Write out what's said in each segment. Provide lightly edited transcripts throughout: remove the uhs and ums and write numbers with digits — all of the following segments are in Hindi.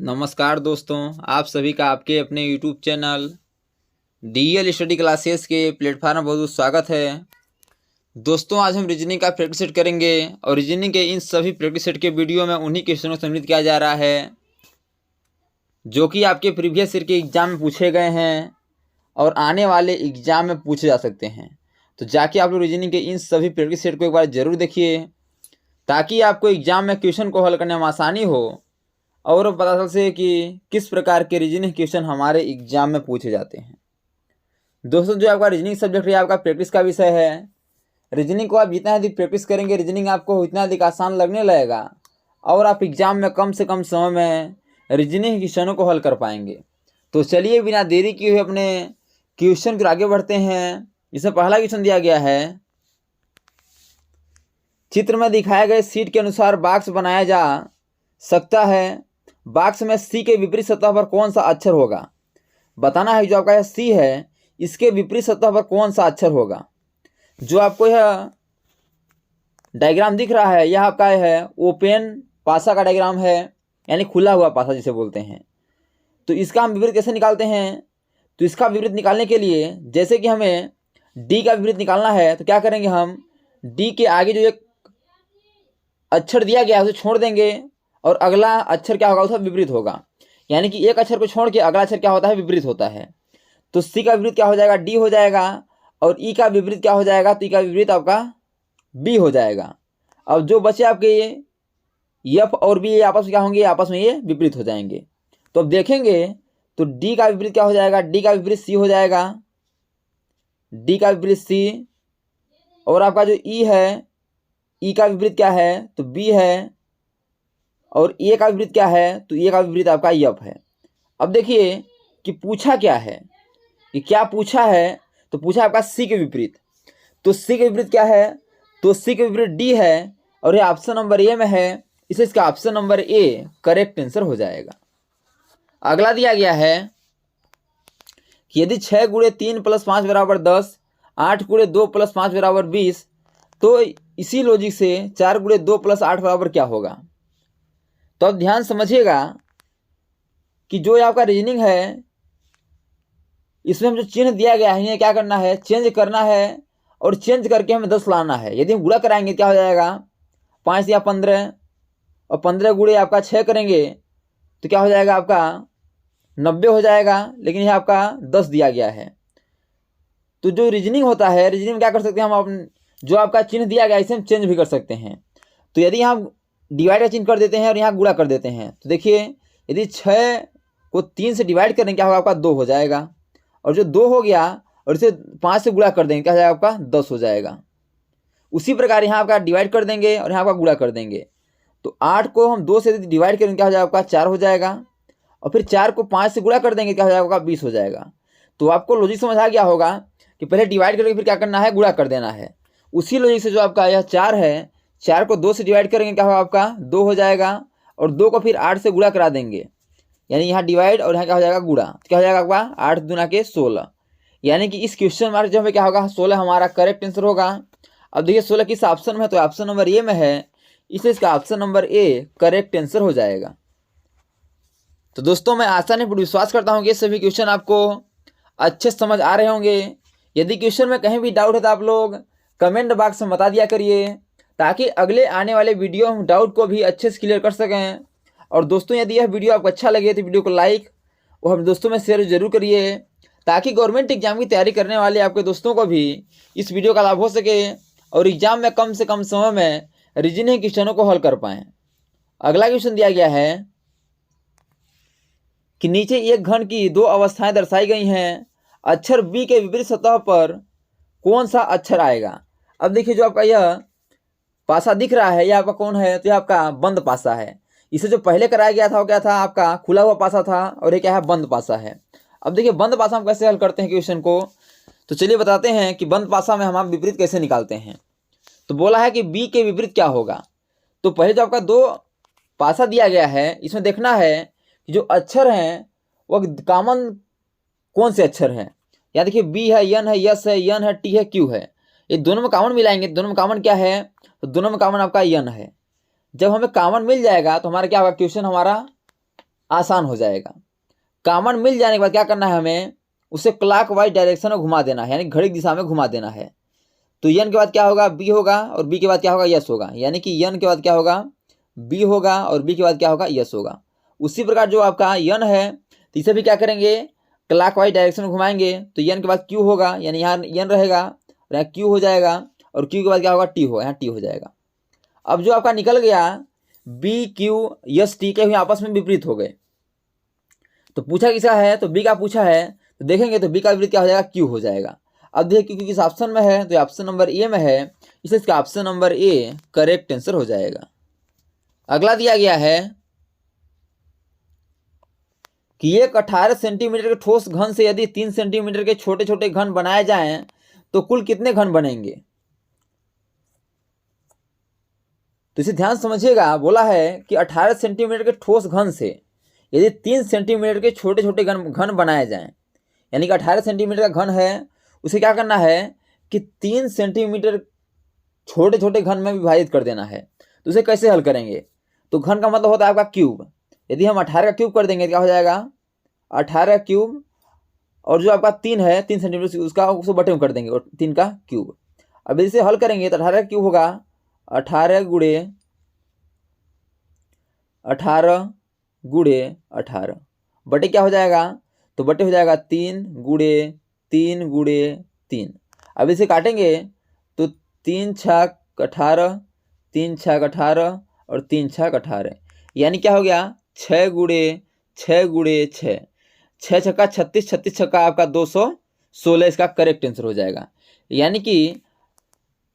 नमस्कार दोस्तों, आप सभी का आपके अपने YouTube channel DL study classes के प्लेटफार्म में बहुत बहुत स्वागत है। दोस्तों, आज हम रीजनिंग का प्रैक्टिस सेट करेंगे और रीजनिंग के इन सभी प्रैक्टिस सेट के वीडियो में उन्हीं क्वेश्चनों को सम्मिलित किया जा रहा है जो कि आपके प्रीवियस ईयर के एग्जाम में पूछे गए हैं और आने वाले एग्जाम में पूछे जा सकते हैं। तो जाके आप लोग रीजनिंग के इन सभी प्रैक्टिस सेट को एक बार ज़रूर देखिए ताकि आपको एग्जाम में क्वेश्चन को हल करने में आसानी हो और पता चल सके कि किस प्रकार के रीजनिंग क्वेश्चन हमारे एग्जाम में पूछे जाते हैं। दोस्तों, जो आपका रीजनिंग सब्जेक्ट है आपका प्रैक्टिस का विषय है। रीजनिंग को आप जितना अधिक प्रैक्टिस करेंगे रीजनिंग आपको उतना अधिक आसान लगने लगेगा और आप एग्जाम में कम से कम समय में रीजनिंग क्वेश्चनों को हल कर पाएंगे। तो चलिए बिना देरी किए हुए अपने क्वेश्चन की ओर आगे बढ़ते हैं। इसमें पहला क्वेश्चन दिया गया है, चित्र में दिखाए गए शीट के अनुसार बॉक्स बनाया जा सकता है। बॉक्स में सी के विपरीत सतह पर कौन सा अक्षर होगा। बताना है जो आपका यह सी है इसके विपरीत सतह पर कौन सा अक्षर होगा। जो आपको यह डायग्राम दिख रहा है यह आपका है ओपन पासा का डायग्राम है, यानी खुला हुआ पासा जिसे बोलते हैं। तो इसका हम विपरीत कैसे निकालते हैं? तो इसका विपरीत निकालने के लिए जैसे कि हमें डी का विपरीत निकालना है तो क्या करेंगे, हम डी के आगे जो एक अक्षर दिया गया है उसे छोड़ देंगे और अगला अक्षर क्या होगा उसका विपरीत होगा। यानी कि एक अक्षर को छोड़ के अगला अक्षर क्या होता है, विपरीत होता है। तो सी का विपरीत क्या हो जाएगा, डी हो जाएगा। और ई का विपरीत क्या हो जाएगा, तो ई का विपरीत आपका बी हो जाएगा। अब जो बचे आपके ये एफ और बी आपस में क्या होंगे, आपस में ये विपरीत हो जाएंगे। तो अब देखेंगे तो डी का विपरीत क्या हो जाएगा, डी का विपरीत सी हो जाएगा, डी का विपरीत सी। और आपका जो ई है ई का विपरीत क्या है, तो बी है। और ए का विपरीत क्या है, तो ए का विपरीत आपका एफ है। अब देखिए कि पूछा क्या है, कि क्या पूछा है, तो पूछा आपका सी के विपरीत। तो सी के विपरीत क्या है, तो सी के विपरीत डी है और ये ऑप्शन नंबर ए में है, इसलिए इसका option number A correct answer हो जाएगा। अगला दिया गया है कि यदि 6 × 3 + 5 = 10, 8 × 2 + 5 = 20, तो इसी लॉजिक से 4 × 2 + 8 बराबर क्या होगा। तो अब ध्यान समझिएगा कि जो आपका रीजनिंग है इसमें हम जो चिन्ह दिया गया है इन्हें क्या करना है, चेंज करना है और चेंज करके हमें 10 लाना है। यदि हम गुणा कराएंगे क्या हो जाएगा, 5 या 15 और 15 गुणे आपका 6 करेंगे तो क्या हो जाएगा, आपका 90 हो जाएगा। लेकिन यह आपका 10 दिया गया है। तो जो रीजनिंग होता है, रीजनिंग में क्या कर सकते हैं हम, जो आपका चिन्ह दिया गया इसे हम चेंज भी कर सकते हैं। तो यदि हम डिवाइड का चिन्ह कर देते हैं और यहाँ गुणा कर देते हैं तो देखिए यदि 6 को 3 से डिवाइड करेंगे क्या होगा, आपका 2 हो जाएगा। और जो 2 हो गया और इसे 5 से गुणा कर देंगे क्या हो जाएगा, आपका 10 हो जाएगा। उसी प्रकार यहाँ आपका डिवाइड कर देंगे और यहाँ आपका गुणा कर देंगे। तो 8 को हम 2 से डिवाइड करेंगे क्या हो जाएगा, आपका 4 हो जाएगा। और फिर 4 को 5 से गुणा कर देंगे क्या हो जाएगा, आपका 20 हो जाएगा। तो आपको लॉजिक समझ आ गया होगा कि पहले डिवाइड करके फिर क्या करना है, गुणा कर देना है। उसी लॉजिक से जो आपका यह 4 है, 4 को 2 से डिवाइड करेंगे क्या होगा, आपका 2 हो जाएगा। और 2 को फिर 8 से गुणा करा देंगे, यानी यहाँ डिवाइड और यहाँ क्या हो जाएगा, गुणा। क्या हो जाएगा आपका 8 दूना के 16, यानी कि इस क्वेश्चन मार्क जो हमें क्या होगा, 16 हमारा करेक्ट आंसर होगा। अब देखिए 16 किस ऑप्शन में है, तो ऑप्शन नंबर ए में है, इसलिए इसका option number A correct answer हो जाएगा। तो दोस्तों, मैं आशा नहीं विश्वास करता हूँ कि ये सभी क्वेश्चन आपको अच्छे समझ आ रहे होंगे। यदि क्वेश्चन में कहीं भी डाउट है तो आप लोग कमेंट बॉक्स में बता दिया करिए ताकि अगले आने वाले वीडियो हम डाउट को भी अच्छे से क्लियर कर सकें। और दोस्तों, यदि यह वीडियो आपको अच्छा लगे तो वीडियो को लाइक और हम दोस्तों में शेयर जरूर करिए ताकि गवर्नमेंट एग्जाम की तैयारी करने वाले आपके दोस्तों को भी इस वीडियो का लाभ हो सके और एग्जाम में कम से कम समय में रीजनिंग क्वेश्चनों को हल कर पाएँ। अगला क्वेश्चन दिया गया है कि नीचे एक घन की 2 अवस्थाएं दर्शाई गई हैं, अक्षर बी के विपरीत सतह पर कौन सा अक्षर आएगा। अब देखिए जो आपका यह पासा दिख रहा है यह आपका कौन है, तो यह आपका बंद पासा है। इसे जो पहले कराया गया था वो क्या था, आपका खुला हुआ पासा था और ये क्या है, बंद पासा है। अब देखिए बंद पासा हम कैसे हल करते हैं क्वेश्चन को, तो चलिए बताते हैं कि बंद पासा में हम विपरीत कैसे निकालते हैं। तो बोला है कि बी के विपरीत क्या होगा। तो पहले जो आपका 2 पासा दिया गया है इसमें देखना है कि जो अक्षर हैं वो कॉमन कौन से अक्षर हैं। यहाँ देखिए बी है, एन है, यस है, एन है, टी है, क्यू है। ये दोनों में कॉमन मिलाएंगे, दोनों में कॉमन क्या है, तो दोनों में कॉमन आपका एन है। जब हमें कॉमन मिल जाएगा तो हमारा क्या होगा, क्वेश्चन हमारा आसान हो जाएगा। कॉमन मिल जाने के बाद क्या करना है, हमें उसे क्लॉकवाइज डायरेक्शन में घुमा देना है, यानी घड़ी की दिशा में घुमा देना है। तो यन के बाद क्या होगा, बी होगा, और बी के बाद क्या होगा, यस होगा। यानी कि यन के बाद क्या होगा, बी होगा, और बी के बाद क्या होगा, यस होगा। उसी प्रकार जो आपका यन है, तो इसे भी क्या करेंगे, क्लॉकवाइज डायरेक्शन में घुमाएंगे। तो यन के बाद क्यू होगा, यानी यहाँ यन रहेगा और यहाँ क्यू हो जाएगा, और क्यू के बाद क्या होगा, टी होगा, यहाँ टी हो जाएगा। अब जो आपका निकल गया बी क्यू यस टी के आपस में विपरीत हो गए। तो पूछा किसका है, तो बी का पूछा है, तो देखेंगे तो बी का विपरीत क्या हो जाएगा, क्यू हो जाएगा। अब देखिए क्योंकि किस ऑप्शन में है, तो ऑप्शन नंबर ए में है, इसलिए इसका option number A correct answer हो जाएगा। अगला दिया गया है कि एक 18 सेंटीमीटर के ठोस घन से यदि 3 सेंटीमीटर के छोटे छोटे घन बनाए जाएं तो कुल कितने घन बनेंगे। तो इसे ध्यान समझिएगा, बोला है कि 18 सेंटीमीटर के ठोस घन से यदि 3 सेंटीमीटर के छोटे छोटे घन बनाए जाएं, यानी कि 18 सेंटीमीटर का घन है, उसे क्या करना है कि 3 सेंटीमीटर छोटे छोटे घन में विभाजित कर देना है। तो उसे कैसे हल करेंगे, तो घन का मतलब होता है आपका क्यूब। यदि हम 18 का क्यूब कर देंगे तो क्या हो जाएगा, 18 क्यूब, और जो आपका 3 है 3 सेंटीमीटर उसका उसको बटे में कर देंगे, और 3 का क्यूब। अब इसे हल करेंगे तो 18 क्यूब होगा 18 गुणे 18 बटे क्या हो जाएगा, तो बटे हो जाएगा 3 गुणे 3 गुणे 3। अब इसे काटेंगे तो 3 छक 18, 3 छक 18 और 3 छक 18, यानी क्या हो गया 6 गुणे 6 गुणे 6, 6 छक्का 36, 36 छक्का आपका 216, इसका करेक्ट आंसर हो जाएगा। यानी कि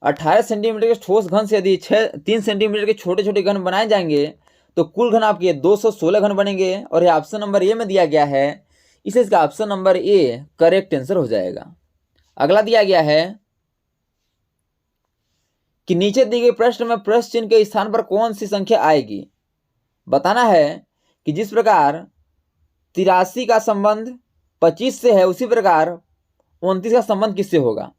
18 सेंटीमीटर के ठोस घन से यदि 3 सेंटीमीटर के छोटे छोटे घन बनाए जाएंगे तो कुल घन आपके 216 घन बनेंगे, और ये ऑप्शन नंबर ए में दिया गया है, इसलिए इसका option number A correct answer हो जाएगा। अगला दिया गया है कि नीचे दिए गए प्रश्न में प्रश्न चिन्ह के स्थान पर कौन सी संख्या आएगी। बताना है कि जिस प्रकार 83 का संबंध 25 से है, उसी प्रकार 29 का संबंध किससे होगा।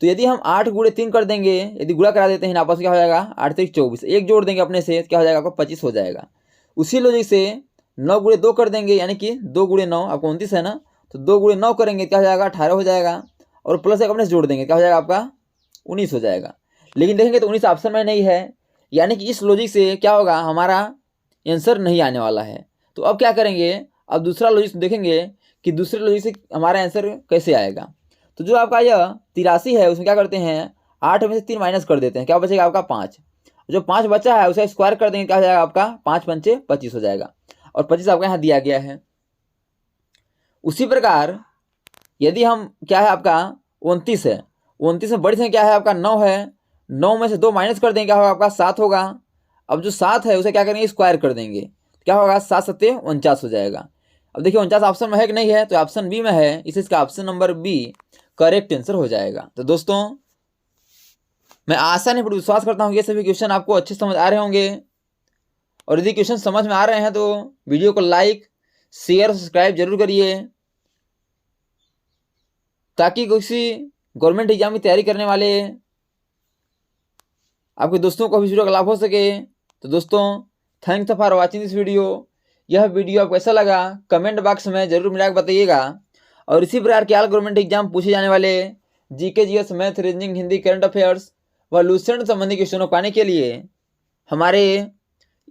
तो यदि हम 8 गुणे 3 कर देंगे, यदि गुणा करा देते हैं आपस में, क्या हो जाएगा 8 3 24, एक जोड़ देंगे अपने से, क्या हो जाएगा आपको 25 हो जाएगा। उसी लॉजिक से 9 गुणे 2 कर देंगे, यानी कि 2 गुणे 9 आपको 29 है ना, तो 2 गुणे 9 करेंगे क्या हो जाएगा 18 हो जाएगा, और प्लस एक अपने से जोड़ देंगे, क्या हो जाएगा आपका 19 हो जाएगा। लेकिन देखेंगे तो 19 ऑप्शन में नहीं है, यानी कि इस लॉजिक से क्या होगा, हमारा आंसर नहीं आने वाला है। तो अब क्या करेंगे, अब दूसरा लॉजिक देखेंगे कि दूसरे लॉजिक से हमारा आंसर कैसे आएगा। तो जो आपका यह 83 है, उसमें क्या करते हैं 8 में से 3 माइनस कर देते हैं, क्या बचेगा आपका 5। जो 5 बचा है उसे स्क्वायर कर देंगे, क्या हो जाएगा आपका 5 पंचे 25 हो जाएगा, और 25 आपका यहाँ दिया गया है। उसी प्रकार यदि हम क्या है आपका 29 है, 29 में बड़ी संख्या क्या है आपका 9 है, 9 में से 2 माइनस कर देंगे, क्या होगा आपका 7 होगा। अब जो 7 है उसे क्या करेंगे स्क्वायर कर देंगे, क्या होगा 7 सत्ते 49 हो जाएगा। अब देखिए 49 ऑप्शन में है कि नहीं है, तो ऑप्शन बी में है, इसलिए इसका option number B correct answer हो जाएगा। तो दोस्तों मैं आशा नहीं पर विश्वास करता हूँ ये सभी क्वेश्चन आपको अच्छे समझ आ रहे होंगे, और यदि क्वेश्चन समझ में आ रहे हैं तो वीडियो को लाइक शेयर सब्सक्राइब जरूर करिए, ताकि किसी गवर्नमेंट एग्जाम की तैयारी करने वाले आपके दोस्तों को भी वीडियो का लाभ हो सके। तो दोस्तों thanks for watching this video. यह वीडियो आपको कैसा लगा कमेंट बॉक्स में जरूर मिला के बताइएगा, और इसी प्रकार के ऑल गवर्नमेंट एग्जाम पूछे जाने वाले GK GS math reasoning Hindi current affairs व लूसेंट संबंधी क्वेश्चनों को पाने के लिए हमारे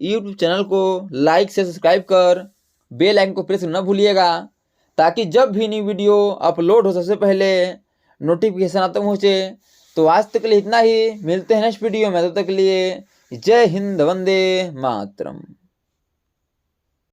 यूट्यूब चैनल को लाइक से सब्सक्राइब कर बेल आइकन को प्रेस न भूलिएगा, ताकि जब भी न्यू वीडियो अपलोड हो सबसे पहले नोटिफिकेशन आता पहुँचे। तो आज तक के लिए इतना ही, मिलते हैं नेक्स्ट वीडियो में, तब तक के लिए जय हिंद वंदे मातरम।